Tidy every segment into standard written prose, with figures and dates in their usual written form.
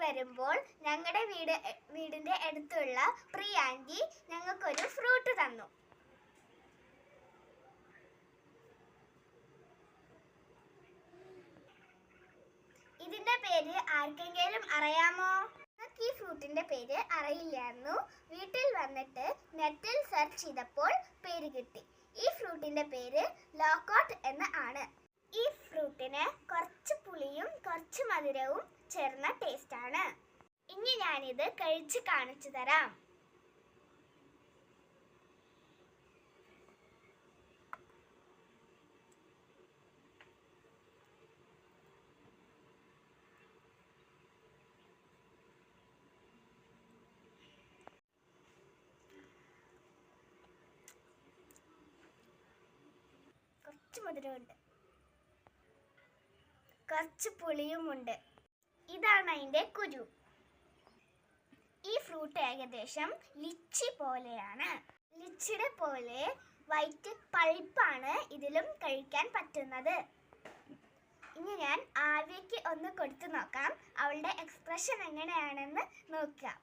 വരുമ്പോൾ ഞങ്ങളുടെ വീടിന്റെ അടുത്തുള്ള പ്രിയ ആന്റി ഞങ്ങൾക്കൊരു ഫ്രൂട്ട് തന്നു. ഇതിന്റെ പേര് ആർക്കെങ്കിലും അറിയാമോ? ഈ ഫ്രൂട്ടിന്റെ പേര് അറിയില്ലായിരുന്നു. വീട്ടിൽ വന്നിട്ട് നെറ്റിൽ സെർച്ച് ചെയ്തപ്പോൾ പേര് കിട്ടി. ഈ ഫ്രൂട്ടിന്റെ പേര് ലോക്കോട്ട് എന്ന് ആണ്. ഈ ഫ്രൂട്ടിന് കുറച്ച് പുളിയും കുറച്ച് മധുരവും ചേർന്ന ടേസ്റ്റ് ആണ്. ഇനി ഞാനിത് കഴിച്ച് കാണിച്ചു തരാം. കുറച്ച് മധുരമുണ്ട്, കുറച്ച് പുളിയുമുണ്ട്. ഇതാണ് അതിൻ്റെ കുരു. ഈ ഫ്രൂട്ട് ഏകദേശം ലിച്ചി പോലെയാണ്. ലിച്ചിയുടെ പോലെ വൈറ്റ് പൾപ്പാണ് ഇതിലും കഴിക്കാൻ പറ്റുന്നത്. ഇനി ഞാൻ ആവിക്ക് ഒന്ന് കൊടുത്തു നോക്കാം. അവളുടെ എക്സ്പ്രഷൻ എങ്ങനെയാണെന്ന് നോക്കാം.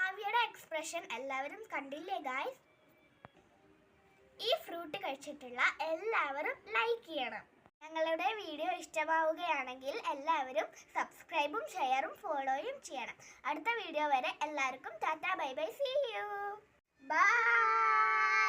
ആവിയുടെ എക്സ്പ്രഷൻ എല്ലാവരും കണ്ടില്ലേ ഗായ്സ്? ഈ ഫ്രൂട്ട് കഴിച്ചിട്ടുള്ള എല്ലാവരും ലൈക്ക് ചെയ്യണം. ഞങ്ങളുടെ വീഡിയോ ഇഷ്ടമാവുകയാണെങ്കിൽ എല്ലാവരും സബ്സ്ക്രൈബും ഷെയറും ഫോളോയും ചെയ്യണം. അടുത്ത വീഡിയോ വരെ എല്ലാവർക്കും tata bye bye, see you, by.